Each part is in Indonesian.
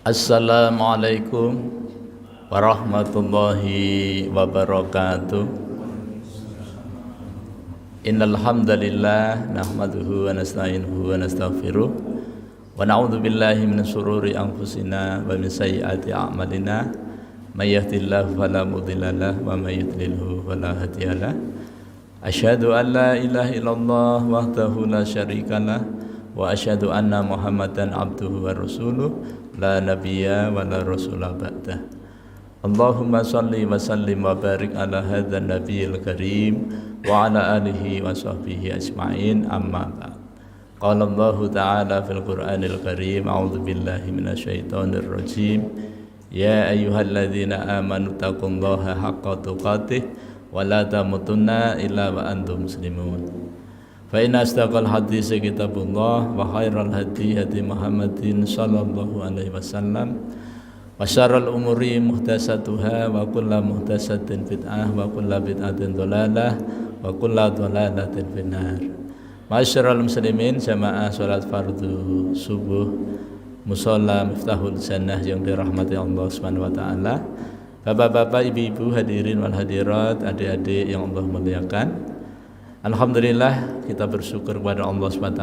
Assalamualaikum warahmatullahi wabarakatuh. Innal hamdalillah nahmaduhu wa nasta'inuhu wa nastaghfiruh wa na'udzu billahi min shururi anfusina wa min sayyiati a'malina may yahdihillahu fala mudhillalah wa may yudlilhu fala hadiyalah. Asyhadu an la ilaha illallah wahdahu la syarikalah wa asyhadu anna Muhammadan abduhu wa rasuluh la nabiyya wa la rasula ba'dah. Allahumma salli wa sallim wa barik ala hadzal nabiyil karim wa ala alihi wa sahbihi ajma'in, amma ba'd. Qala Allah ta'ala fil Qur'anil karim, a'udzu billahi minasyaitonir rajim. Ya ayyuhalladzina amanu taqullaha haqqa tuqatih wa la tamutunna illa wa antum muslimun. Fa inna asdaqal hadits kitabullah wa khairal hadi hadi Muhammadin sallallahu alaihi wasallam wa syarral umuri muhdatsatuha wa kullu muhdatsatin bid'ah wa kullu bid'atin dhalalah wa kullu dhalalatin finnar. Ma'asyiral muslimin, jamaah salat fardu subuh musalla Miftahul Jannah yang dirahmati Allah Subhanahu wa taala. Bapak-bapak, ibu-ibu, hadirin wal hadirat, adik-adik yang Allah muliakan. Alhamdulillah, kita bersyukur kepada Allah SWT.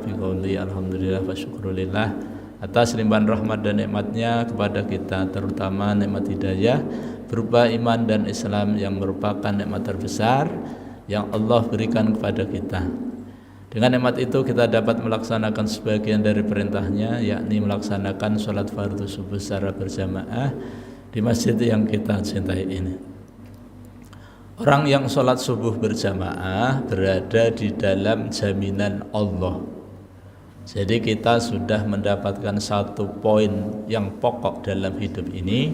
Biqauli alhamdulillah wa syukrulillah atas limpahan rahmat dan nikmatnya kepada kita, terutama nikmat hidayah berupa iman dan Islam yang merupakan nikmat terbesar yang Allah berikan kepada kita. Dengan nikmat itu kita dapat melaksanakan sebagian dari perintahnya, yakni melaksanakan sholat fardu subuh secara berjamaah di masjid yang kita cintai ini. Orang yang sholat subuh berjamaah berada di dalam jaminan Allah. Jadi kita sudah mendapatkan satu poin yang pokok dalam hidup ini,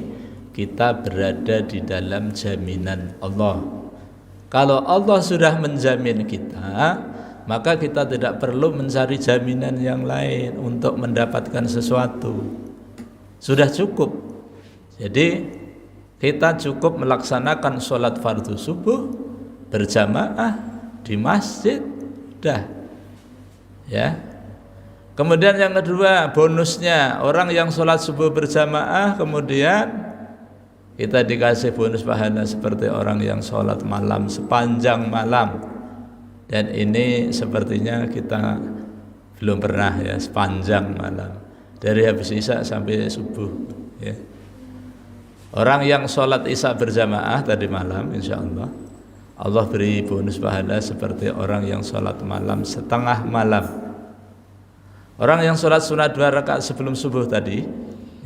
kita berada di dalam jaminan Allah. Kalau Allah sudah menjamin kita, maka kita tidak perlu mencari jaminan yang lain untuk mendapatkan sesuatu. Sudah cukup. Jadi kita cukup melaksanakan sholat fardu subuh berjamaah di masjid, dah, ya. Kemudian yang kedua, bonusnya orang yang sholat subuh berjamaah kemudian kita dikasih bonus pahala seperti orang yang sholat malam sepanjang malam. Dan ini sepertinya kita belum pernah, ya, sepanjang malam dari habis isya sampai subuh, ya. Orang yang sholat isya berjamaah tadi malam, insya Allah Allah beri bonus pahala seperti orang yang sholat malam setengah malam. Orang yang sholat sunat 2 rakaat sebelum subuh tadi,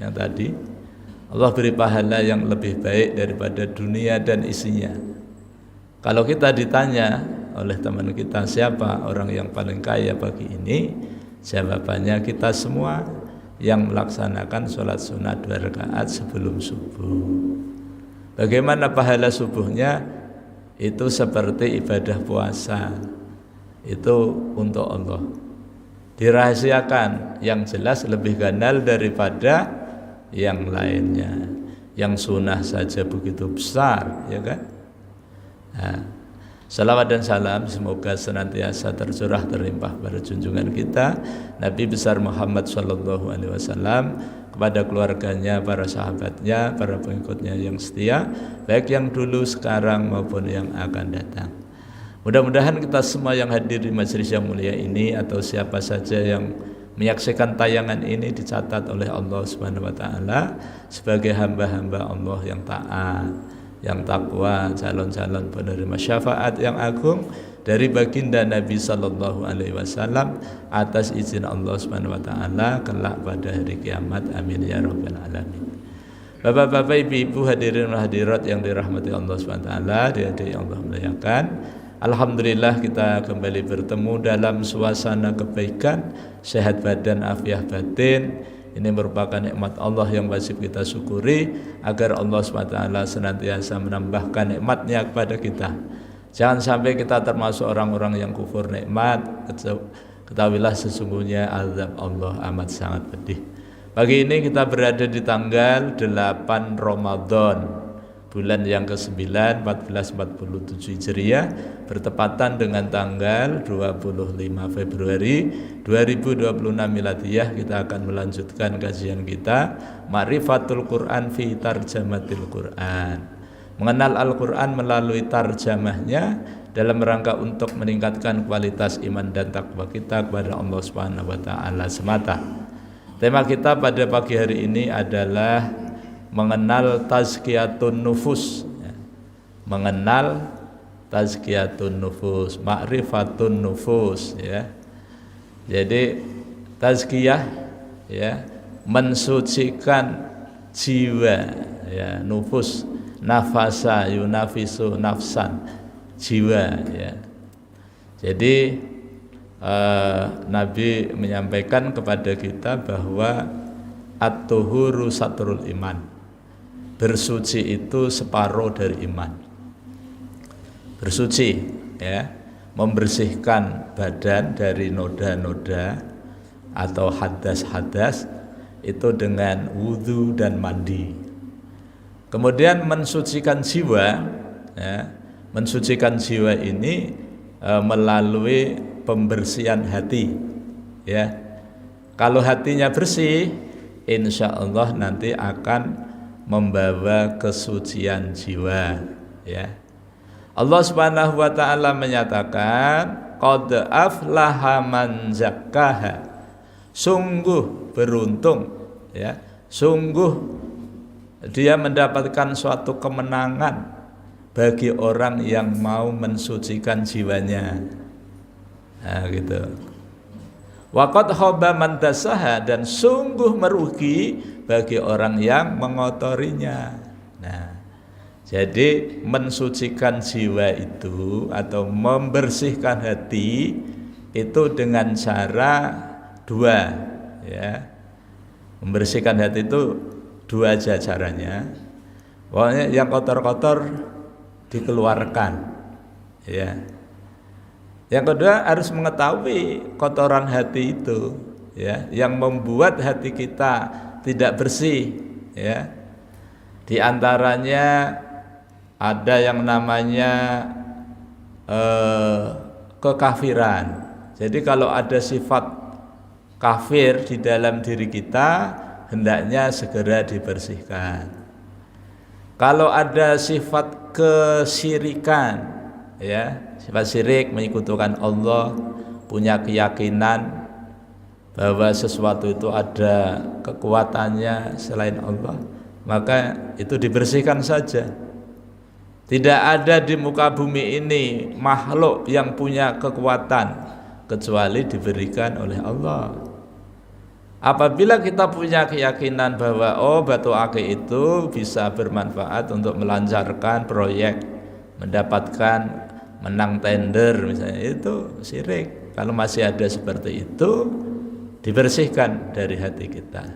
yang tadi, Allah beri pahala yang lebih baik daripada dunia dan isinya. Kalau kita ditanya oleh teman kita siapa orang yang paling kaya pagi ini, jawabannya kita semua yang melaksanakan sholat sunat 2 rakaat sebelum subuh. Bagaimana pahala subuhnya? Itu seperti ibadah puasa, itu untuk Allah, dirahasiakan, yang jelas lebih ganal daripada yang lainnya. Yang sunnah saja begitu besar, ya kan? Nah, salawat dan salam semoga senantiasa tercurah terlimpah pada junjungan kita Nabi besar Muhammad sallallahu alaihi wasallam, kepada keluarganya, para sahabatnya, para pengikutnya yang setia, baik yang dulu, sekarang maupun yang akan datang. Mudah-mudahan kita semua yang hadir di majelis yang mulia ini atau siapa saja yang menyaksikan tayangan ini dicatat oleh Allah Subhanahu wa taala sebagai hamba-hamba Allah yang taat, yang takwa, calon-calon penerima syafaat yang agung dari baginda Nabi sallallahu alaihi wasallam atas izin Allah Subhanahu wa taala kelak pada hari kiamat. Amin ya rabbal alamin. Bapak-bapak, ibu-ibu, hadirin dan hadirat yang dirahmati Allah Subhanahu wa taala, adik-adik yang Allah muliakan. Alhamdulillah kita kembali bertemu dalam suasana kebaikan, sehat badan, afiah batin. Ini merupakan nikmat Allah yang wajib kita syukuri agar Allah SWT senantiasa menambahkan nikmatnya kepada kita. Jangan sampai kita termasuk orang-orang yang kufur nikmat. Ketahuilah sesungguhnya azab Allah amat sangat pedih. Pagi ini kita berada di tanggal 8 Ramadan bulan yang ke-9 1447 Hijriah bertepatan dengan tanggal 25 Februari 2026 Miladiyah. Kita akan melanjutkan kajian kita Ma'rifatul Quran fi Tarjamatil Quran, mengenal Al-Quran melalui tarjamahnya dalam rangka untuk meningkatkan kualitas iman dan takwa kita kepada Allah Subhanahu wa taala semata. Tema kita pada pagi hari ini adalah mengenal tazkiyatun nufus, mengenal tazkiyatun nufus, ma'rifatun nufus, ya. Jadi tazkiyah, ya, mensucikan jiwa, ya, nufus, nafasa yunafisu nafsan, jiwa, ya. Jadi Nabi menyampaikan kepada kita bahwa at-tuhuru satrul iman, bersuci itu separuh dari iman. Bersuci, ya, membersihkan badan dari noda-noda atau hadas-hadas itu dengan wudhu dan mandi. Kemudian mensucikan jiwa, ya, mensucikan jiwa ini melalui pembersihan hati, ya. Kalau hatinya bersih, insya Allah nanti akan membawa kesucian jiwa, ya. Allah Subhanahu wa taala menyatakan qad aflaha man zakkaha, sungguh beruntung, ya, sungguh dia mendapatkan suatu kemenangan bagi orang yang mau mensucikan jiwanya. Nah, gitu. Wa qad khaba man dasaha, dan sungguh merugi bagi orang yang mengotorinya. Nah, jadi mensucikan jiwa itu atau membersihkan hati itu dengan cara dua, ya. Membersihkan hati itu dua aja caranya. Pokoknya yang kotor-kotor dikeluarkan, ya. Yang kedua harus mengetahui kotoran hati itu, ya, yang membuat hati kita tidak bersih, ya. Di antaranya ada yang namanya kekafiran. Jadi kalau ada sifat kafir di dalam diri kita, hendaknya segera dibersihkan. Kalau ada sifat kesyirikan, ya, sifat syirik, menyekutukan Allah, punya keyakinan bahwa sesuatu itu ada kekuatannya selain Allah, maka itu dibersihkan saja. Tidak ada di muka bumi ini makhluk yang punya kekuatan kecuali diberikan oleh Allah. Apabila kita punya keyakinan bahwa batu akik itu bisa bermanfaat untuk melancarkan proyek, mendapatkan menang tender misalnya, itu syirik. Kalau masih ada seperti itu, dibersihkan dari hati kita.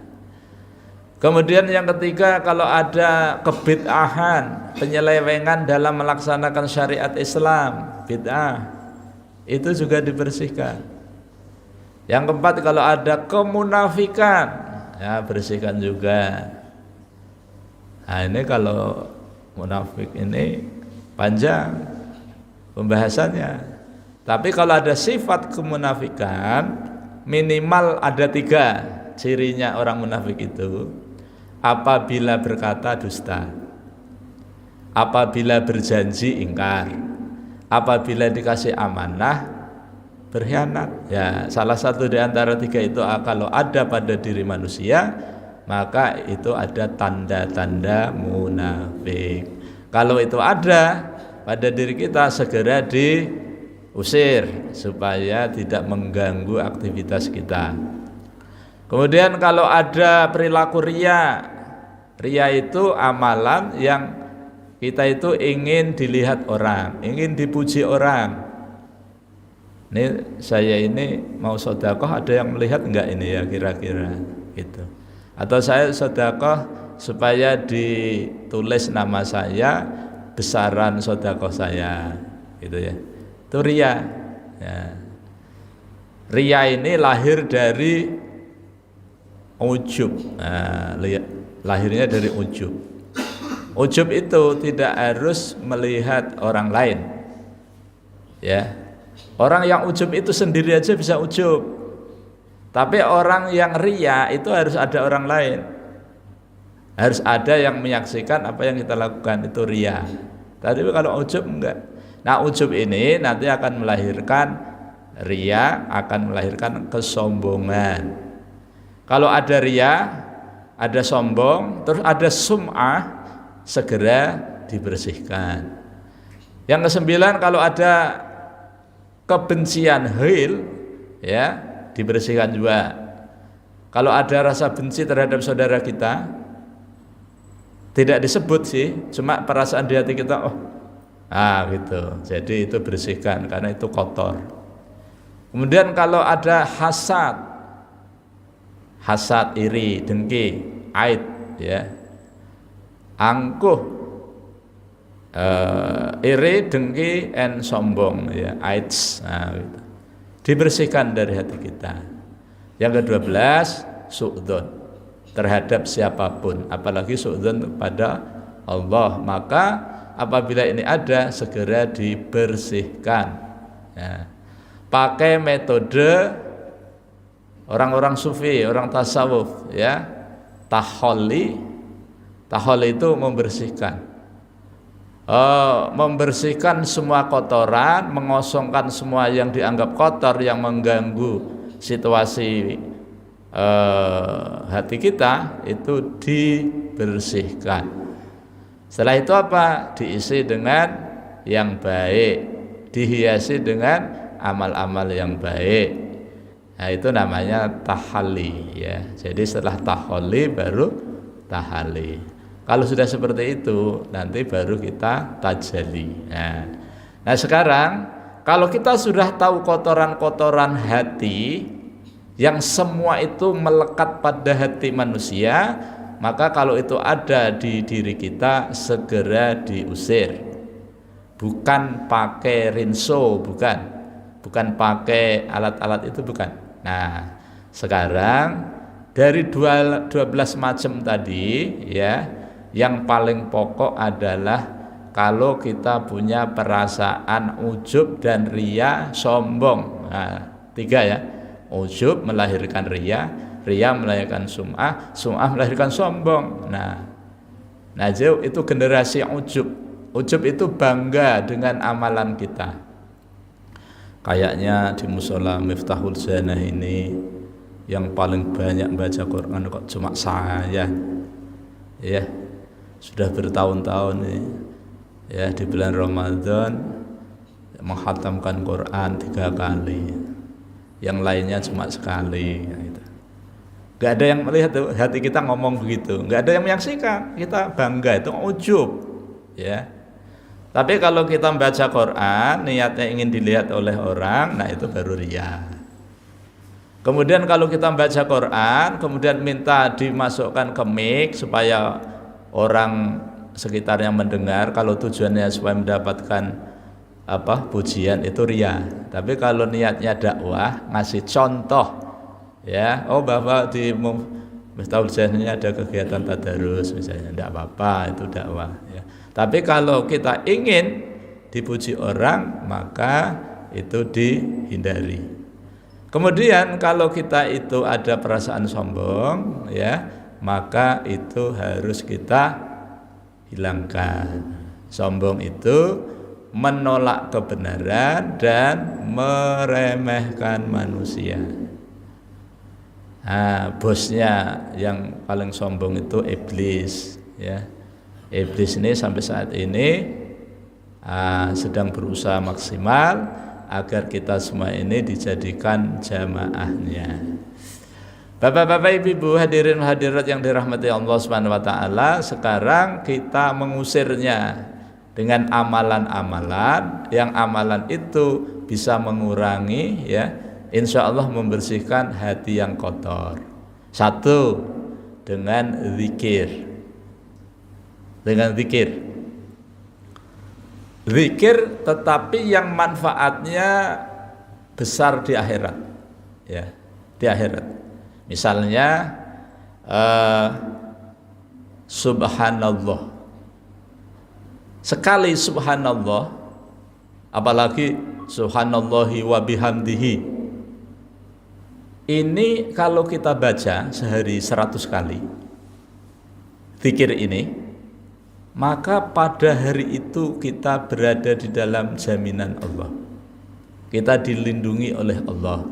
Kemudian yang ketiga, kalau ada kebid'ahan, penyelewengan dalam melaksanakan syariat Islam, bid'ah, itu juga dibersihkan. Yang keempat, kalau ada kemunafikan, ya, bersihkan juga. Nah, ini kalau munafik ini panjang pembahasannya. Tapi kalau ada sifat kemunafikan, minimal ada 3 cirinya orang munafik itu. Apabila berkata dusta, apabila berjanji ingkar, apabila dikasih amanah berkhianat. Ya, salah satu di antara 3 itu kalau ada pada diri manusia, maka itu ada tanda-tanda munafik. Kalau itu ada pada diri kita, segera diusir supaya tidak mengganggu aktivitas kita. Kemudian kalau ada perilaku riya, riya itu amalan yang kita itu ingin dilihat orang, ingin dipuji orang. Ini saya ini mau sedekah, ada yang melihat enggak ini, ya, kira-kira gitu. Atau saya sedekah supaya ditulis nama saya, besaran sedekah saya, gitu, ya. Itu riya. Ya. Riya ini lahir dari ujub. Nah, lahirnya dari ujub. Ujub itu tidak harus melihat orang lain. Ya. Orang yang ujub itu sendiri aja bisa ujub. Tapi orang yang riya itu harus ada orang lain. Harus ada yang menyaksikan apa yang kita lakukan, itu riya. Tapi kalau ujub enggak. Nah, ujub ini nanti akan melahirkan riya, akan melahirkan kesombongan. Kalau ada riya, ada sombong, terus ada sum'ah, segera dibersihkan. Yang kesembilan, kalau ada kebencian hil, ya, dibersihkan juga. Kalau ada rasa benci terhadap saudara kita, tidak disebut sih, cuma perasaan di hati kita, gitu. Jadi itu bersihkan karena itu kotor. Kemudian kalau ada hasad, iri, dengki, aid, ya, angkuh, iri, dengki, and sombong, ya, aids, gitu. Dibersihkan dari hati kita. Yang ke-12, su'dzon terhadap siapapun, apalagi su'dzon kepada Allah. Maka apabila ini ada, segera dibersihkan. Ya. Pakai metode orang-orang sufi, orang tasawuf, ya, taholli itu membersihkan. Membersihkan semua kotoran, mengosongkan semua yang dianggap kotor, yang mengganggu situasi hati kita, itu dibersihkan. Setelah itu apa? Diisi dengan yang baik, dihiasi dengan amal-amal yang baik. Nah, itu namanya tahalli, ya. Jadi setelah tahalli baru tahalli. Kalau sudah seperti itu, nanti baru kita tajalli. Nah, sekarang kalau kita sudah tahu kotoran-kotoran hati yang semua itu melekat pada hati manusia, maka kalau itu ada di diri kita, segera diusir. Bukan pakai rinso, bukan pakai alat-alat itu, bukan. Nah, sekarang dari 12 macam tadi, ya, yang paling pokok adalah kalau kita punya perasaan ujub dan riya, sombong. Nah, 3 ya. Ujub melahirkan riya, riya melahirkan sum'ah, sum'ah melahirkan sombong. Nah, itu generasi yang ujub. Ujub itu bangga dengan amalan kita. Kayaknya di musola Miftahul Jannah ini yang paling banyak baca Quran kok cuma saya. Ya. Sudah bertahun-tahun nih, ya, di bulan Ramadan menghatamkan Quran 3 kali, yang lainnya cuma sekali, gitu. Gak ada yang melihat hati kita ngomong begitu, gak ada yang menyaksikan, kita bangga, itu ujub, ya. Tapi kalau kita membaca Quran niatnya ingin dilihat oleh orang, nah itu baru riya. Kemudian kalau kita membaca Quran kemudian minta dimasukkan ke mic supaya orang sekitarnya mendengar, kalau tujuannya supaya mendapatkan pujian, itu riya. Tapi kalau niatnya dakwah, ngasih contoh, ya, bahwa di Miftahul Jannah ada kegiatan tadarus misalnya, tidak apa-apa, itu dakwah, ya. Tapi kalau kita ingin dipuji orang, maka itu dihindari. Kemudian kalau kita itu ada perasaan sombong, ya, maka itu harus kita hilangkan. Sombong itu menolak kebenaran dan meremehkan manusia. Nah, bosnya yang paling sombong itu iblis, ya. Iblis ini sampai saat ini sedang berusaha maksimal agar kita semua ini dijadikan jamaahnya. Bapak-bapak, ibu-ibu, hadirin hadirat yang dirahmati Allah Subhanahu wa taala, sekarang kita mengusirnya dengan amalan-amalan yang amalan itu bisa mengurangi, ya, insya Allah membersihkan hati yang kotor. 1, dengan zikir. Dengan zikir. Zikir tetapi yang manfaatnya besar di akhirat, ya, di akhirat. Misalnya subhanallah, Sekali subhanallah, apalagi subhanallahi wa bihamdihi, ini kalau kita baca sehari 100 kali zikir ini, maka pada hari itu kita berada di dalam jaminan Allah. Kita dilindungi oleh Allah.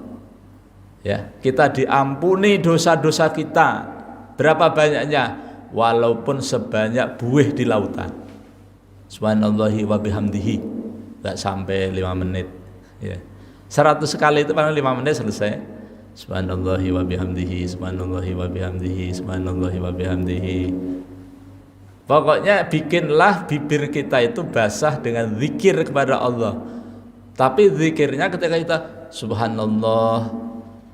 Ya, kita diampuni dosa-dosa kita. Berapa banyaknya? Walaupun sebanyak buih di lautan. Subhanallahi wa bihamdihi. Enggak sampai 5 menit. Ya. 100 kali itu paling 5 menit selesai. Subhanallahi wa bihamdihi, subhanallahi wa bihamdihi, subhanallahi wa bihamdihi. Pokoknya bikinlah bibir kita itu basah dengan zikir kepada Allah. Tapi zikirnya ketika kita subhanallah,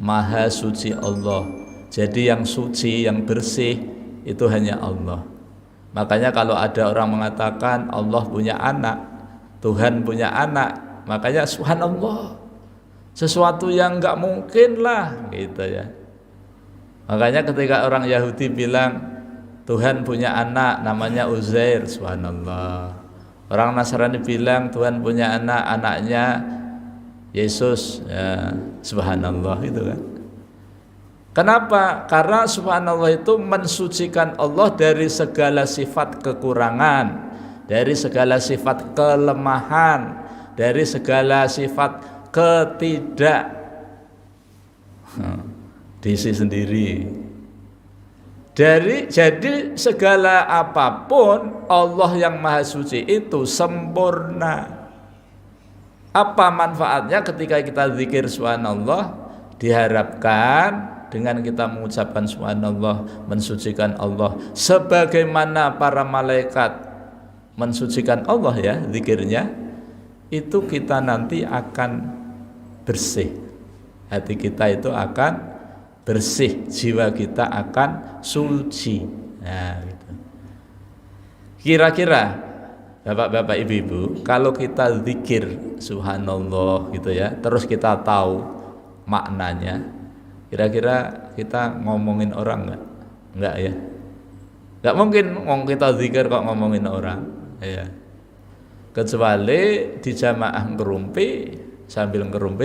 maha suci Allah. Jadi yang suci, yang bersih itu hanya Allah. Makanya kalau ada orang mengatakan Allah punya anak, Tuhan punya anak, makanya subhanallah, sesuatu yang enggak mungkin lah gitu ya. Makanya ketika orang Yahudi bilang Tuhan punya anak namanya Uzair, subhanallah. Orang Nasrani bilang Tuhan punya anak, anaknya Yesus, ya, subhanallah itu kan. Kenapa? Karena subhanallah itu mensucikan Allah dari segala sifat kekurangan, dari segala sifat kelemahan, dari segala sifat ketidak diisi sendiri. Jadi segala apapun Allah yang maha suci itu sempurna. Apa manfaatnya ketika kita zikir subhanallah? Diharapkan dengan kita mengucapkan subhanallah mensucikan Allah sebagaimana para malaikat mensucikan Allah ya zikirnya, itu kita nanti akan bersih. Hati kita itu akan bersih, jiwa kita akan suci. Nah, gitu. Kira-kira Bapak-bapak, Ibu-ibu, kalau kita zikir subhanallah gitu ya, terus kita tahu maknanya, kira-kira kita ngomongin orang enggak? Enggak ya? Enggak mungkin kita zikir kok ngomongin orang, ya. Kecuali di jamaah ngerumpi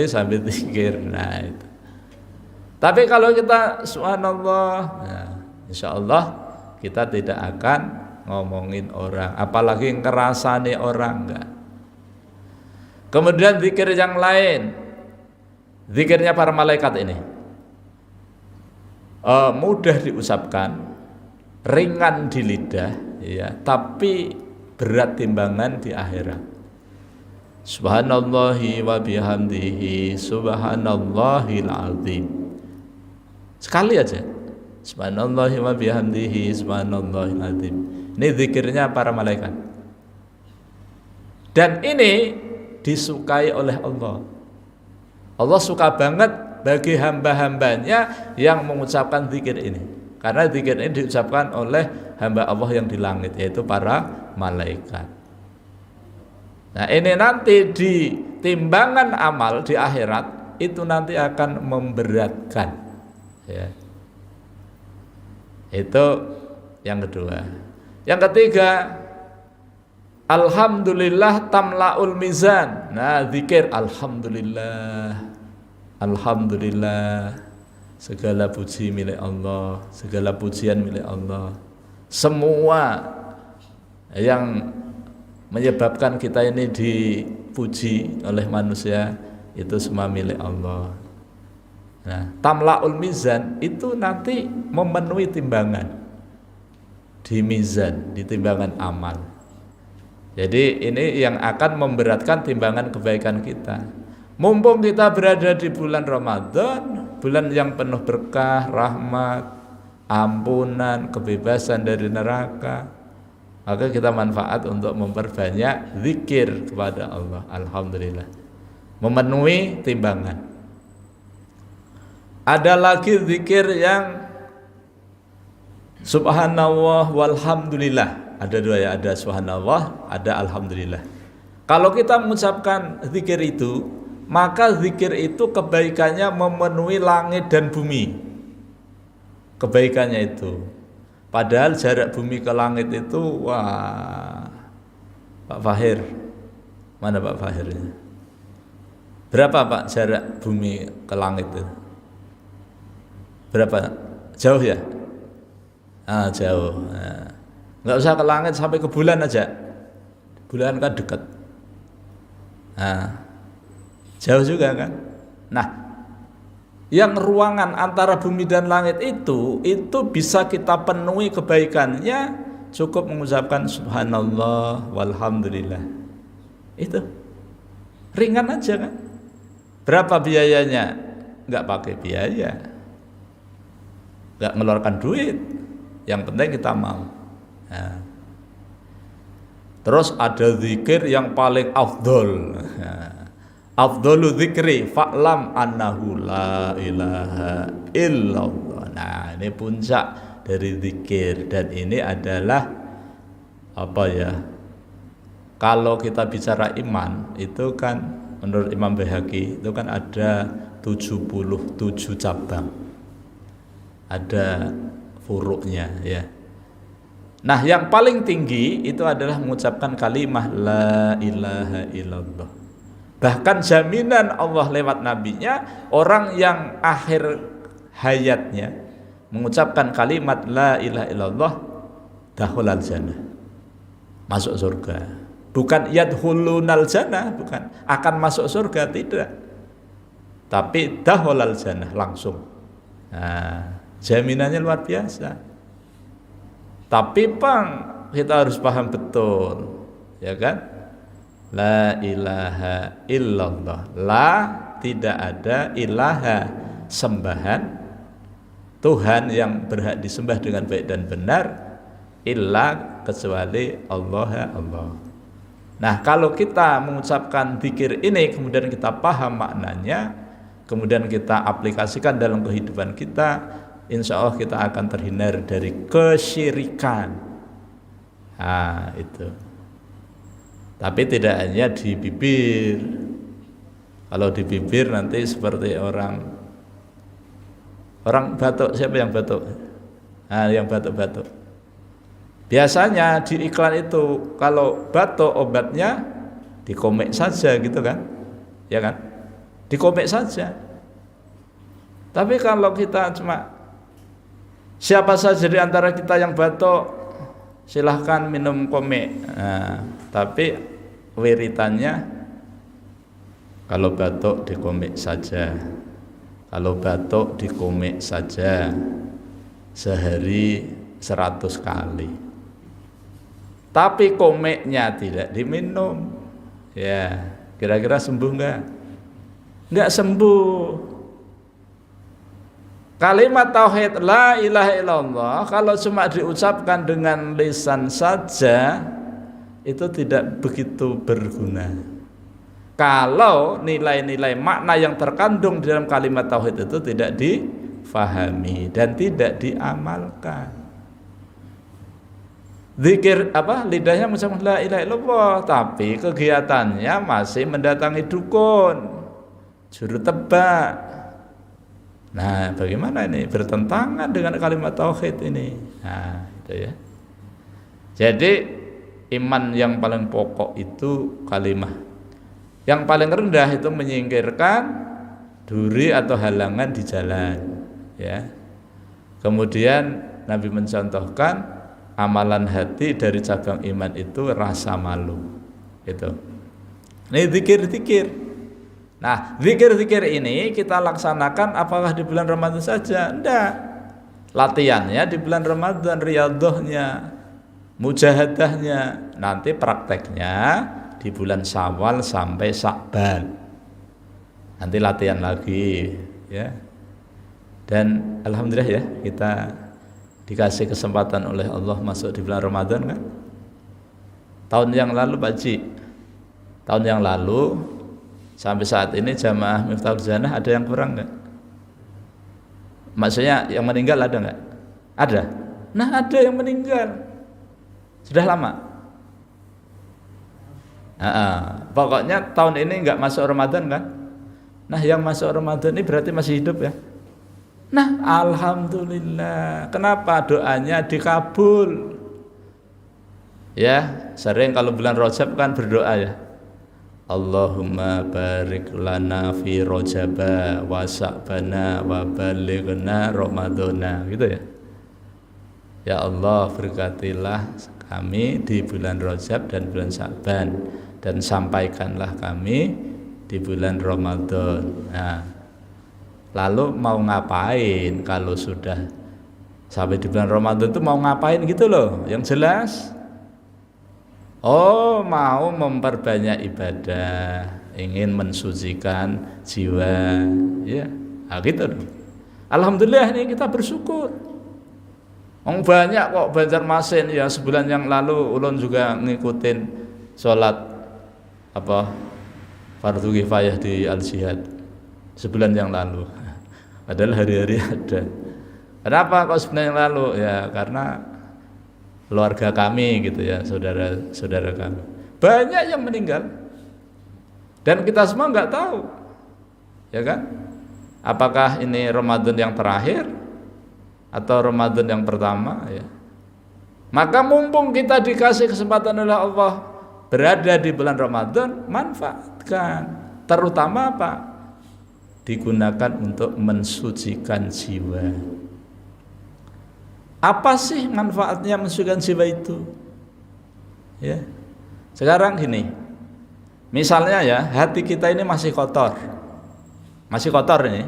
sambil zikir. Nah, itu. Tapi kalau kita subhanallah, nah, insya Allah kita tidak akan ngomongin orang, apalagi ngerasani orang, enggak. Kemudian zikir yang lain, zikirnya para malaikat ini mudah diucapkan, ringan di lidah, ya, tapi berat timbangan di akhirat. Subhanallahi wa bihamdihi, subhanallahil azim. Sekali aja. Subhanallahi wa bihamdihi, subhanallahil azim. Ini zikirnya para malaikat. Dan ini disukai oleh Allah. Allah suka banget bagi hamba-hambanya yang mengucapkan zikir ini. Karena zikir ini diucapkan oleh hamba Allah yang di langit, yaitu para malaikat. Nah, ini nanti di timbangan amal di akhirat itu nanti akan memberatkan, ya. Itu yang kedua. Yang ketiga, alhamdulillah tamlaul mizan. Nah, zikir alhamdulillah, alhamdulillah, segala puji milik Allah, segala pujian milik Allah. Semua yang menyebabkan kita ini dipuji oleh manusia itu semua milik Allah. Nah, tamlaul mizan itu nanti memenuhi timbangan di mizan, di timbangan amal. Jadi ini yang akan memberatkan timbangan kebaikan kita. Mumpung kita berada di bulan Ramadan, bulan yang penuh berkah, rahmat, ampunan, kebebasan dari neraka, maka kita manfaat untuk memperbanyak zikir kepada Allah. Alhamdulillah, memenuhi timbangan. Ada lagi zikir yang subhanallah walhamdulillah. Ada dua ya, ada subhanallah, ada alhamdulillah. Kalau kita mengucapkan zikir itu, maka zikir itu kebaikannya memenuhi langit dan bumi. Kebaikannya itu. Padahal jarak bumi ke langit itu wah, Pak Fahir. Mana Pak Fahirnya? Berapa Pak jarak bumi ke langit itu? Berapa? Jauh ya? Jauh. Nah, nggak usah ke langit, sampai ke bulan aja. Bulan kan dekat. Nah, jauh juga kan? Nah, yang ruangan antara bumi dan langit itu bisa kita penuhi kebaikannya cukup mengucapkan subhanallah walhamdulillah. Itu ringan aja kan? Berapa biayanya? Nggak pakai biaya, nggak ngeluarkan duit, yang penting kita mau. Nah, terus ada zikir yang paling afdol. Afdolu zikri fa'lam annahu la ilaha illallah. Nah, ini puncak dari zikir, dan ini adalah apa ya? Kalau kita bicara iman itu kan menurut Imam Baihaqi itu kan ada 77 cabang. Ada furuknya ya. Nah, yang paling tinggi itu adalah mengucapkan kalimah la ilaha illallah. Bahkan jaminan Allah lewat nabinya, orang yang akhir hayatnya mengucapkan kalimat la ilaha illallah dakhulal jannah, masuk surga. Bukan yadkhulunal jannah, bukan akan masuk surga, tidak, tapi dakhulal jannah langsung. Nah, jaminannya luar biasa. Tapi kita harus paham betul, ya kan? La ilaha illallah. La, tidak ada, ilaha, sembahan, Tuhan yang berhak disembah dengan baik dan benar, illa, kecuali Allah ya Allah. Nah, kalau kita mengucapkan zikir ini kemudian kita paham maknanya, kemudian kita aplikasikan dalam kehidupan kita, insya Allah kita akan terhindar dari kesyirikan. Nah, itu. Tapi tidak hanya di bibir. Kalau di bibir nanti seperti orang batuk. Siapa yang batuk? Nah, yang batuk-batuk. Biasanya di iklan itu kalau batuk obatnya dikomik saja gitu kan? Ya kan? Dikomik saja. Tapi kalau kita cuma siapa saja di antara kita yang batuk, silahkan minum komik. Nah, tapi wiritannya kalau batuk dikomik saja, kalau batuk dikomik saja, sehari 100 kali. Tapi komiknya tidak diminum, ya kira-kira sembuh nggak? Nggak sembuh. Kalimat tauhid la ilaha illallah kalau cuma diucapkan dengan lisan saja itu tidak begitu berguna. Kalau nilai-nilai makna yang terkandung di dalam kalimat tauhid itu tidak difahami dan tidak diamalkan. Zikir lidahnya mengucapkan la ilaha illallah, tapi kegiatannya masih mendatangi dukun, juru tebak. Nah, bagaimana ini? Bertentangan dengan kalimat tauhid ini. Nah, itu ya. Jadi iman yang paling pokok itu kalimah. Yang paling rendah itu menyingkirkan duri atau halangan di jalan, ya. Kemudian Nabi mencontohkan amalan hati dari cabang iman itu rasa malu. Itu. Ini zikir-zikir. Nah, zikir-zikir ini kita laksanakan apakah di bulan Ramadan saja? Enggak. Latihannya di bulan Ramadan, riyadhahnya, mujahadahnya, nanti prakteknya di bulan Syawal sampai Sya'ban. Nanti latihan lagi, ya. Dan alhamdulillah ya, kita dikasih kesempatan oleh Allah masuk di bulan Ramadan kan. Tahun yang lalu Pak Ji, tahun yang lalu sampai saat ini jamaah Miftahul Jannah ada yang kurang nggak? Maksudnya yang meninggal ada nggak? Ada. Nah, ada yang meninggal. Sudah lama. Pokoknya tahun ini nggak masuk Ramadan kan? Nah, yang masuk Ramadan ini berarti masih hidup ya? Nah, alhamdulillah. Kenapa? Doanya dikabul. Ya, sering kalau bulan Rajab kan berdoa ya. Allahumma barik lana fi Rajaba wa Sa'bana wa balighna Ramadhana, gitu ya. Ya Allah, berkatilah kami di bulan Rajab dan bulan Sa'ban, dan sampaikanlah kami di bulan Ramadan. Nah, lalu mau ngapain kalau sudah sampai di bulan Ramadan itu mau ngapain gitu loh, yang jelas. Oh, mau memperbanyak ibadah, ingin mensucikan jiwa, ya, nah, gitu. Alhamdulillah nih kita bersyukur. Banyak kok Banjarmasin ya, sebulan yang lalu ulun juga ngikutin sholat fardu kifayah di Al-Jihad sebulan yang lalu. Padahal hari-hari ada. Kenapa kok sebulan yang lalu? Ya karena keluarga kami gitu ya, saudara-saudara kami banyak yang meninggal dan kita semua nggak tahu, ya kan, apakah ini Ramadan yang terakhir atau Ramadan yang pertama ya. Maka mumpung kita dikasih kesempatan oleh Allah berada di bulan Ramadan, manfaatkan, terutama apa? Digunakan untuk mensucikan jiwa. Apa sih manfaatnya mensucikan jiwa itu? Ya. Sekarang gini, misalnya ya, hati kita ini masih kotor ini,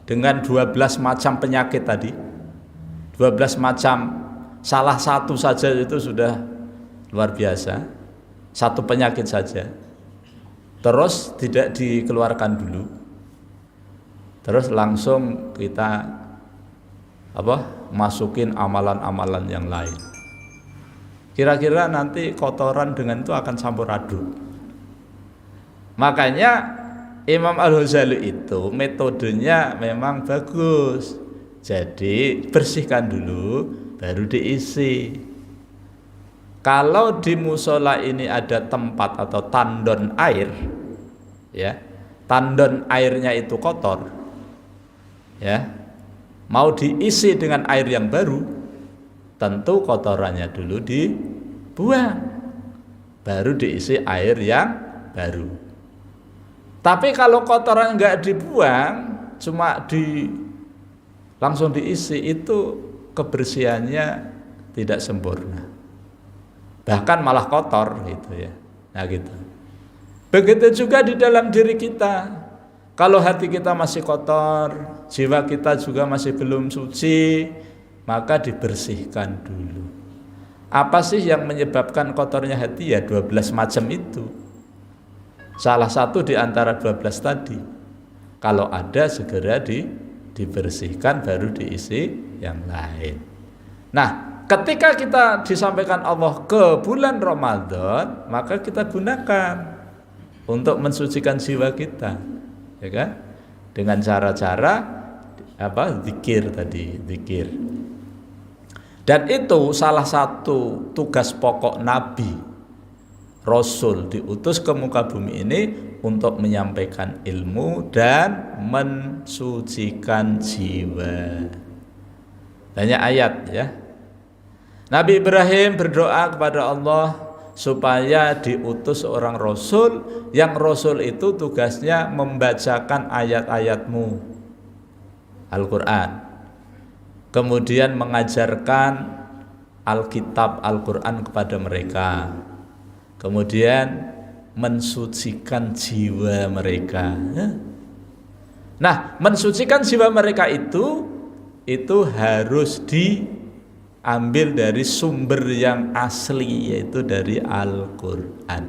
dengan 12 macam penyakit tadi, 12 macam, salah satu saja itu sudah luar biasa, satu penyakit saja, terus tidak dikeluarkan dulu, terus langsung kita masukin amalan-amalan yang lain. Kira-kira nanti kotoran dengan itu akan campur aduk. Makanya Imam Al-Ghazali itu metodenya memang bagus. Jadi bersihkan dulu baru diisi. Kalau di musola ini ada tempat atau tandon air, ya, tandon airnya itu kotor, ya, mau diisi dengan air yang baru, tentu kotorannya dulu dibuang, baru diisi air yang baru. Tapi kalau kotoran enggak dibuang, cuma langsung diisi, itu kebersihannya tidak sempurna, bahkan malah kotor gitu ya. Nah gitu. Begitu juga di dalam diri kita. Kalau hati kita masih kotor, jiwa kita juga masih belum suci, maka dibersihkan dulu. Apa sih yang menyebabkan kotornya hati? Ya 12 macam itu. Salah satu di antara 12 tadi. Kalau ada segera dibersihkan, baru diisi yang lain. Nah, ketika kita disampaikan Allah ke bulan Ramadan, maka kita gunakan untuk mensucikan jiwa kita. Ya kan? Dengan cara-cara zikir tadi, zikir. Dan itu salah satu tugas pokok Nabi, Rasul diutus ke muka bumi ini untuk menyampaikan ilmu dan mensucikan jiwa. Banyak ayat ya. Nabi Ibrahim berdoa kepada Allah supaya diutus seorang Rasul, yang Rasul itu tugasnya membacakan ayat-ayatmu Al-Quran, kemudian mengajarkan Alkitab Al-Quran kepada mereka, kemudian mensucikan jiwa mereka. Nah, mensucikan jiwa mereka itu harus diambil dari sumber yang asli, yaitu dari Al-Quran.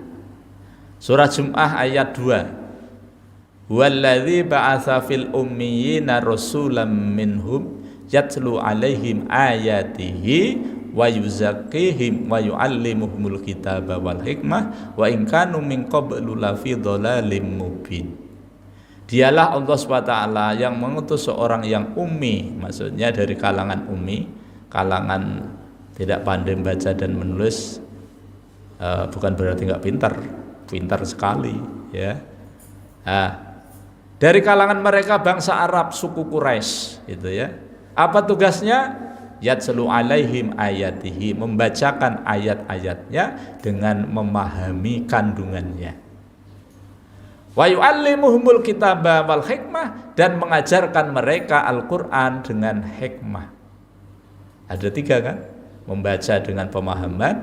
Surah Jum'ah ayat 2. Walladzi ba'atsa fil ummiyina rasulam minhum yatlu alaihim ayatihi wa yuzakkihim wa yu'allimuhumul kitaba wal hikmah wa in kanu min qablu lafi dhalalim mubin. Dialah Allah SWT yang mengutus seorang yang ummi, maksudnya dari kalangan ummi, kalangan tidak pandai baca dan menulis, bukan berarti nggak pintar sekali ya. Dari kalangan mereka bangsa Arab, suku Quraisy, gitu ya. Apa tugasnya? yatslu alaihim ayatihi, membacakan ayat-ayatnya dengan memahami kandungannya. Wa yu'allimuhumul kitaba wal hikmah, dan mengajarkan mereka Al-Qur'an dengan hikmah. Ada 3 kan? Membaca dengan pemahaman,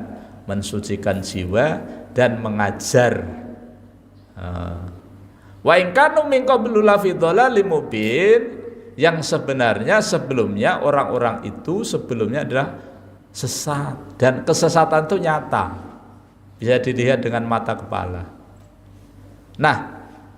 mensucikan jiwa, dan mengajar. Wa in kanu min qablu la fi dhalalim mubin, yang sebenarnya sebelumnya orang-orang itu sebelumnya adalah sesat, dan kesesatan itu nyata, bisa dilihat dengan mata kepala. Nah,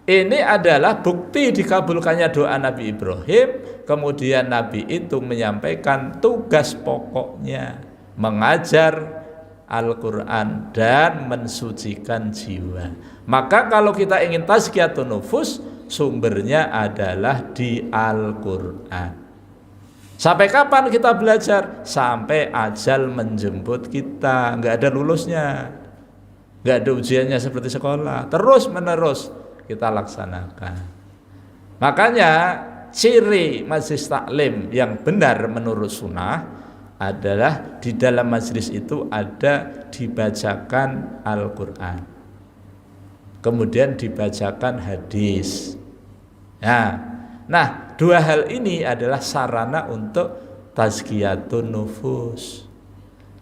ini adalah bukti dikabulkannya doa Nabi Ibrahim. Kemudian Nabi itu menyampaikan tugas pokoknya, mengajar Al-Quran dan mensucikan jiwa. Maka kalau kita ingin tazkiyatun nufus, sumbernya adalah di Al-Quran. Sampai kapan kita belajar? Sampai ajal menjemput kita. Nggak ada lulusnya, nggak ada ujiannya seperti sekolah. Terus menerus kita laksanakan. Makanya ciri majelis taklim yang benar menurut sunnah adalah di dalam majelis itu ada dibacakan Al-Quran, kemudian dibacakan hadis. Nah, 2 hal ini adalah sarana untuk tazkiyatun nufus.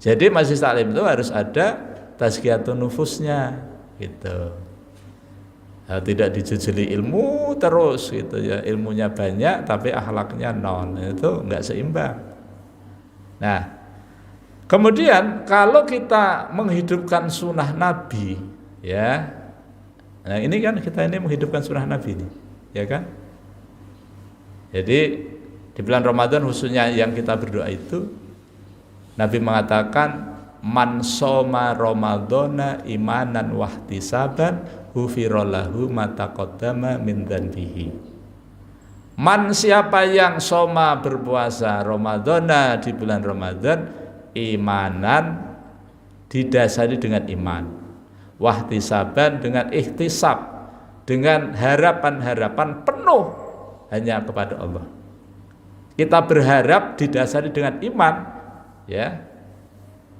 Jadi majelis taklim itu harus ada tazkiyatun nufusnya, gitu. Nah, tidak dijejeli ilmu terus, gitu ya. Ilmunya banyak tapi akhlaknya nol, itu enggak seimbang. Nah, kemudian kalau kita menghidupkan sunnah Nabi, ya. Nah, ini kan kita ini menghidupkan sunnah Nabi ini, ya kan? Jadi di bulan Ramadan khususnya yang kita berdoa itu, Nabi mengatakan man shoma ramadhana imanan wahtisaban ghufirallahu ma taqaddama min dzanbihi. Man, siapa yang shoma berpuasa Ramadhana di bulan Ramadan imanan, didasari dengan iman, wahtisaban dengan ihtisab, dengan harapan-harapan penuh hanya kepada Allah. Kita berharap didasari dengan iman, ya.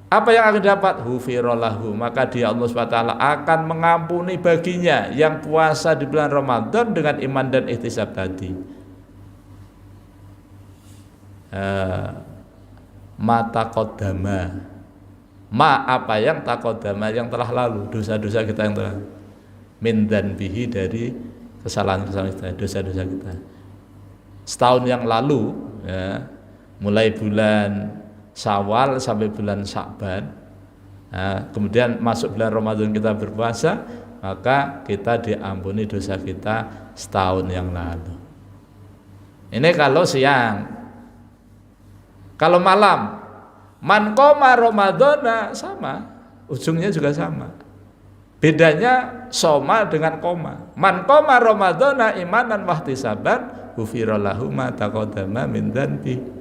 Apa yang akan dapat? Ghufirallahu, maka dia Allah SWT akan mengampuni baginya yang puasa di bulan Ramadan dengan iman dan ihtisab tadi. Mata kodama, apa yang takodama, yang telah lalu, dosa-dosa kita yang telah min dzanbihi, dari kesalahan-kesalahan kita, dosa-dosa kita setahun yang lalu, ya, mulai bulan Syawal sampai bulan Sya'ban. Nah, kemudian masuk bulan Ramadan kita berpuasa, maka kita diampuni dosa kita setahun yang lalu. Ini kalau siang. Kalau malam, man qoma Ramadhana, sama, ujungnya juga sama. Bedanya soma dengan koma. Man qoma Ramadhana imanan wahtisaban ghufirallahu ma taqaddama min dzanbi.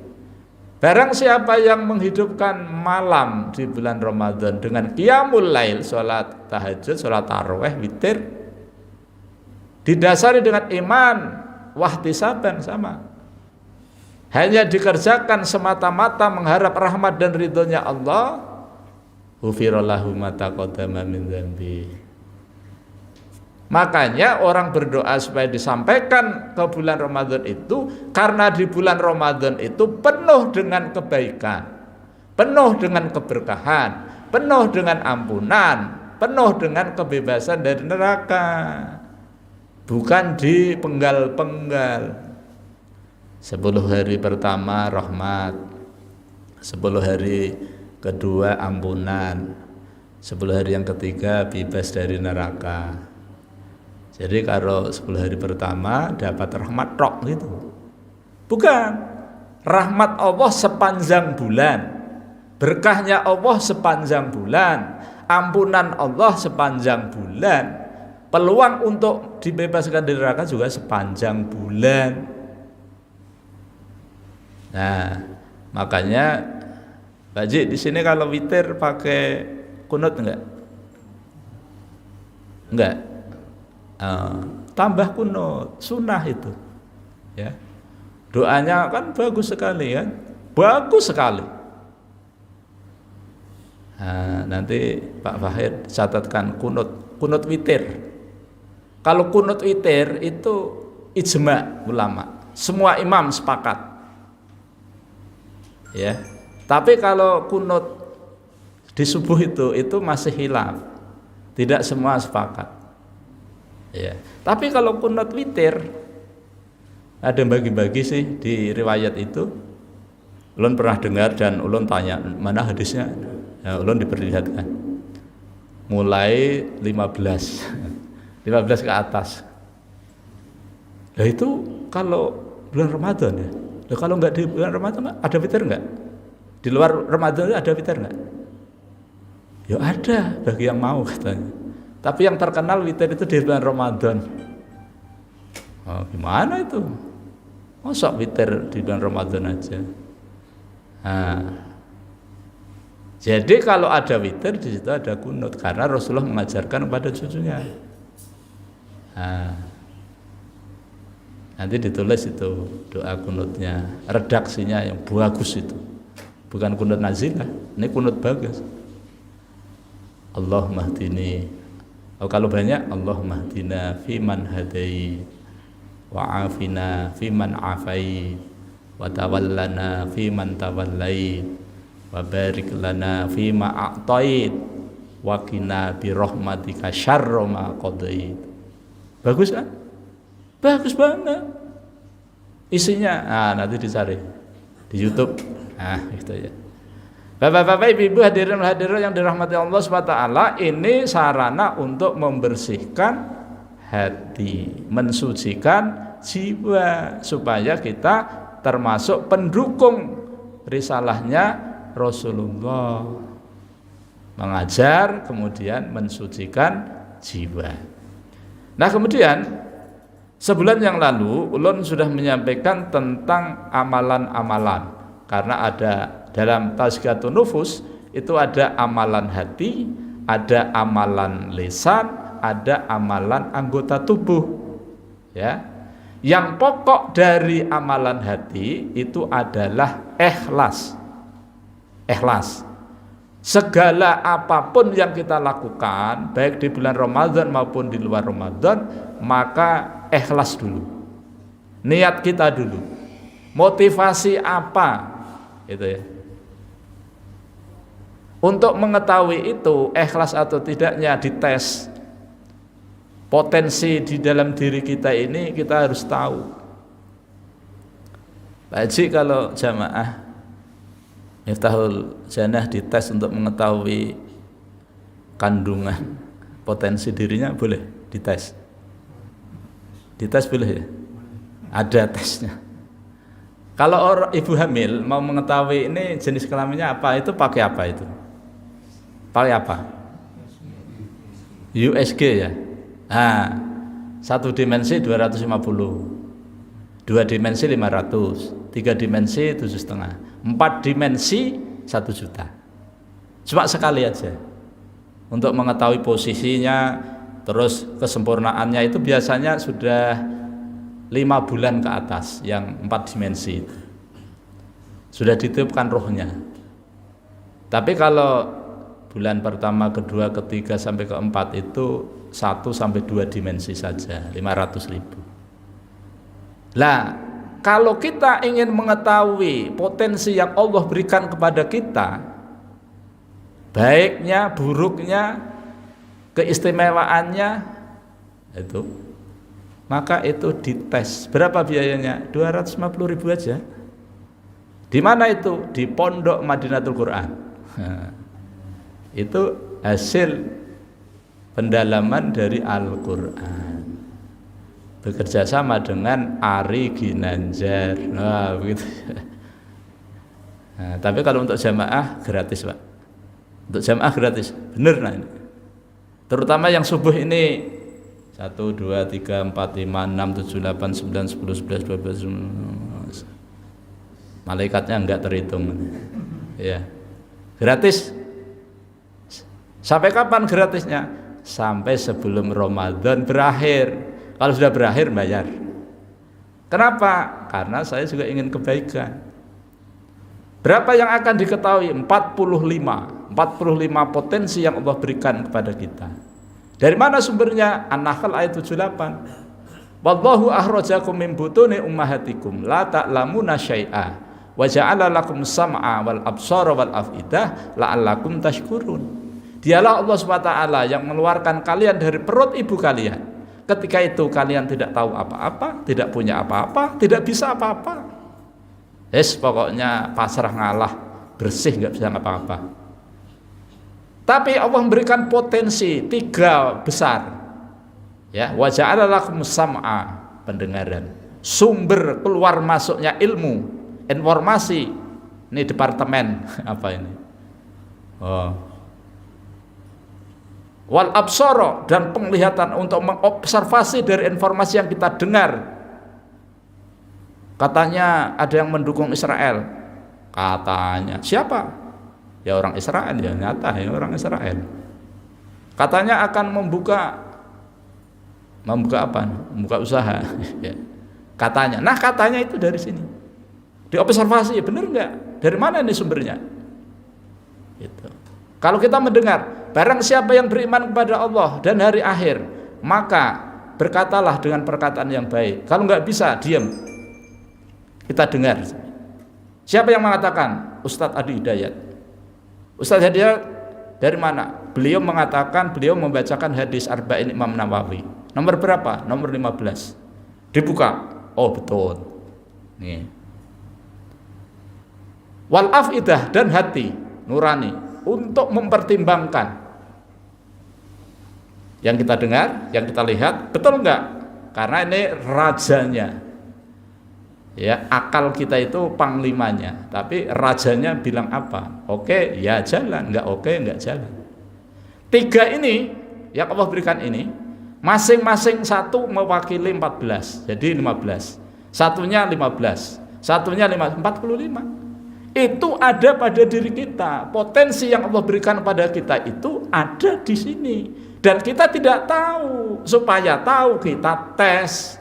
Barang siapa yang menghidupkan malam di bulan Ramadan dengan qiyamul lail, sholat tahajud, sholat tarawih, witir, didasari dengan iman, wahtisaban, sama, hanya dikerjakan semata-mata mengharap rahmat dan ridhonya Allah, ghufirallahu ma taqaddama min dzanbi. Makanya orang berdoa supaya disampaikan ke bulan Ramadan itu, karena di bulan Ramadan itu penuh dengan kebaikan, penuh dengan keberkahan, penuh dengan ampunan, penuh dengan kebebasan dari neraka, bukan dipenggal-penggal. 10 hari pertama rahmat, 10 hari kedua ampunan, 10 hari yang ketiga bebas dari neraka. Jadi kalau 10 hari pertama dapat rahmat tok gitu. Bukan. Rahmat Allah sepanjang bulan, berkahnya Allah sepanjang bulan, ampunan Allah sepanjang bulan, peluang untuk dibebaskan dari neraka juga sepanjang bulan. Nah, makanya Pak Ji di sini kalau witir pakai kunut enggak? Enggak. Tambah kunut, sunnah itu, ya. Doanya kan bagus sekali, kan, bagus sekali. Nanti Pak Fahid catatkan kunut witir. Kalau kunut witir itu ijma ulama, semua imam sepakat. Ya. Tapi kalau kunut di subuh itu masih hilaf. Tidak semua sepakat. Ya. Tapi kalau kunut witir ada bagi-bagi sih di riwayat itu. Ulun pernah dengar dan ulun tanya, mana hadisnya? Ya, ulun diperlihatkan. Mulai 15 ke atas. Nah itu kalau bulan Ramadan ya. Nah, kalau enggak di bulan Ramadan ada witir enggak? Di luar Ramadan ada witir enggak? Ya ada bagi yang mau katanya. Tapi yang terkenal witir itu di bulan Ramadan. Oh, gimana itu? Masa witir di bulan Ramadan aja? Jadi kalau ada witir di situ ada kunut karena Rasulullah mengajarkan kepada cucunya. Nanti ditulis itu doa kunutnya, redaksinya yang bagus itu. Bukan kunut nazilah, ini kunut bagus. Allahumma hdini. Kalau banyak Allahumma hdina fiman hadai wa afina fiman afai wa tawallana fiman tawallait wa barik lana fima a'tait wa qina bi rahmatika syarra ma qadait. Bagus kan? Bagus banget. Isinya nanti dicari di YouTube. Gitu ya. Bapak-bapak, ibu-ibu, hadirin hadirat yang dirahmati Allah SWT, ini sarana untuk membersihkan hati, mensucikan jiwa supaya kita termasuk pendukung risalahnya Rasulullah, mengajar kemudian mensucikan jiwa. Nah kemudian sebulan yang lalu ulun sudah menyampaikan tentang amalan-amalan, karena ada dalam tazkiyatun nufus itu ada amalan hati, ada amalan lisan, ada amalan anggota tubuh. Ya. Yang pokok dari amalan hati itu adalah ikhlas. Ikhlas. Segala apapun yang kita lakukan, baik di bulan Ramadan maupun di luar Ramadan, maka ikhlas dulu. Niat kita dulu. Motivasi apa? Itu ya. Untuk mengetahui itu ikhlas atau tidaknya dites. Potensi di dalam diri kita ini kita harus tahu. Pak Haji kalau jamaah Miftahul Jannah dites untuk mengetahui kandungan potensi dirinya, boleh dites? Dites boleh ya? Ada tesnya. Kalau orang ibu hamil mau mengetahui ini jenis kelaminnya apa, itu pakai apa itu? Pakai apa? USG ya. Satu dimensi 250, dua dimensi 500, tiga dimensi 7,5, 4 dimensi 1 juta. Cuma sekali aja untuk mengetahui posisinya, terus kesempurnaannya itu biasanya sudah 5 bulan ke atas, yang 4 dimensi itu sudah ditiupkan rohnya. Tapi kalau bulan pertama, kedua, ketiga sampai keempat itu 1 sampai 2 dimensi saja, 500.000. Lah, kalau kita ingin mengetahui potensi yang Allah berikan kepada kita, baiknya, buruknya, keistimewaannya, itu, maka itu dites. Berapa biayanya? 250.000 aja. Di mana itu? Di Pondok Madinatul Quran. Itu hasil pendalaman dari Al-Quran, bekerja sama dengan Ari Ginanjar. Begitu. Tapi kalau untuk jamaah gratis, Pak. Untuk jamaah gratis, bener nah ini. Terutama yang subuh ini 1, 2, 3, 4, 5, 6, 7, 8, 9, 10, 11, 12, malaikatnya enggak terhitung. Ya. Gratis. Sampai kapan gratisnya? Sampai sebelum Ramadan berakhir. Kalau sudah berakhir bayar. Kenapa? Karena saya juga ingin kebaikan. Berapa yang akan diketahui? 45 45 potensi yang Allah berikan kepada kita. Dari mana sumbernya? An-Nahl ayat 78. Wallahu akhrajakum min butuni ummahatikum la ta'lamuna syai'a wa ja'ala lakum sam'a wal absara wal afidah la'allakum tashkurun. Dialah Allah SWT yang mengeluarkan kalian dari perut ibu kalian. Ketika itu kalian tidak tahu apa-apa, tidak punya apa-apa, tidak bisa apa-apa. Pokoknya pasrah ngalah, bersih, nggak bisa apa-apa. Tapi Allah memberikan potensi 3 besar. Ya, wa ja'ala lakum sam'a, pendengaran, sumber keluar masuknya ilmu, informasi. Ini departemen apa ini? Wal absara, dan penglihatan untuk mengobservasi dari informasi yang kita dengar. Katanya ada yang mendukung Israel. Katanya siapa? Ya orang Israel, ya nyata ya orang Israel. Katanya akan membuka apa? Membuka usaha. Katanya. Nah katanya itu dari sini. Diobservasi, benar nggak? Dari mana ini sumbernya? Gitu. Kalau kita mendengar, barang siapa yang beriman kepada Allah dan hari akhir, maka berkatalah dengan perkataan yang baik. Kalau nggak bisa, diam. Kita dengar. Siapa yang mengatakan? Ustadz Adi Hidayat. Ustadz Hidayat dari mana? Beliau mengatakan, beliau membacakan hadis Arba'in Imam Nawawi. Nomor berapa? Nomor 15. Dibuka. Oh betul. Nih. Wal afidah, dan hati nurani untuk mempertimbangkan yang kita dengar, yang kita lihat, betul enggak? Karena ini rajanya. Ya, akal kita itu panglimanya, tapi rajanya bilang apa? Oke, ya jalan, enggak oke, enggak jalan. 3 ini yang Allah berikan ini, masing-masing satu mewakili 14, jadi 15. Satunya 15, satunya 45. Itu ada pada diri kita. Potensi yang Allah berikan pada kita itu ada di sini. Dan kita tidak tahu. Supaya tahu kita tes.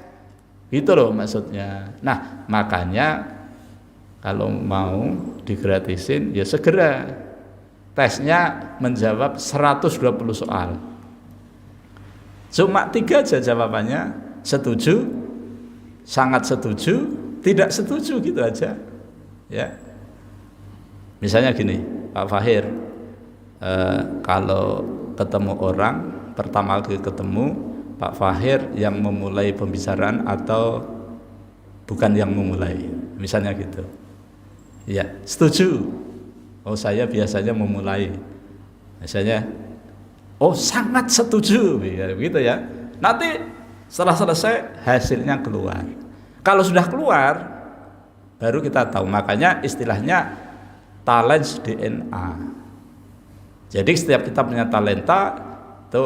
Gitu loh maksudnya. Nah makanya kalau mau digratisin ya segera. Tesnya menjawab 120 soal. Cuma 3 aja jawabannya. Setuju, sangat setuju, tidak setuju, gitu aja. Ya. Misalnya gini, Pak Fahir, kalau ketemu orang, pertama kali ketemu Pak Fahir yang memulai pembicaraan atau bukan yang memulai, misalnya gitu. Ya, setuju. Oh saya biasanya memulai. Misalnya, oh sangat setuju, ya, begitu ya. Nanti setelah selesai hasilnya keluar. Kalau sudah keluar, baru kita tahu. Makanya istilahnya talent DNA. Jadi setiap kita punya talenta itu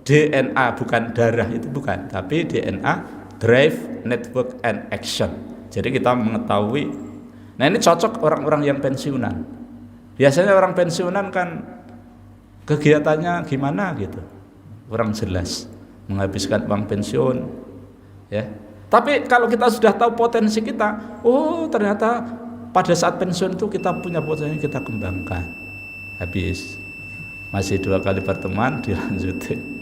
DNA, bukan darah, itu bukan, tapi DNA, drive, network, and action. Jadi kita mengetahui. Nah ini cocok orang-orang yang pensiunan. Biasanya orang pensiunan kan kegiatannya gimana gitu, kurang jelas, menghabiskan uang pensiun, ya. Tapi kalau kita sudah tahu potensi kita, oh ternyata pada saat pensiun itu kita punya potensi, kita kembangkan. Habis, masih 2 kali pertemuan dilanjutin.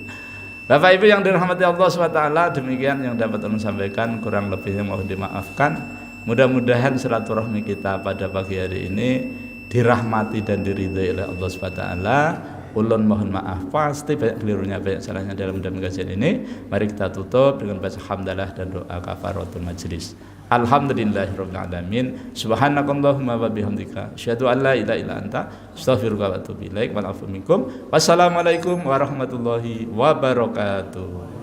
Bapak Ibu yang dirahmati Allah SWT, demikian yang dapat saya sampaikan, kurang lebihnya mohon dimaafkan. Mudah-mudahan silaturahmi kita pada pagi hari ini dirahmati dan diridhai oleh Allah SWT. Ulun mohon maaf, pasti banyak kelirunya, banyak salahnya dalam kajian ini. Mari kita tutup dengan baca hamdalah dan doa kafaratul majlis. Alhamdulillahirabbil alamin. Subhanakallahumma wa bihamdika asyhadu an la ilaha illa anta astaghfiruka wa atubu ilaik. Wassalamualaikum warahmatullahi wabarakatuh.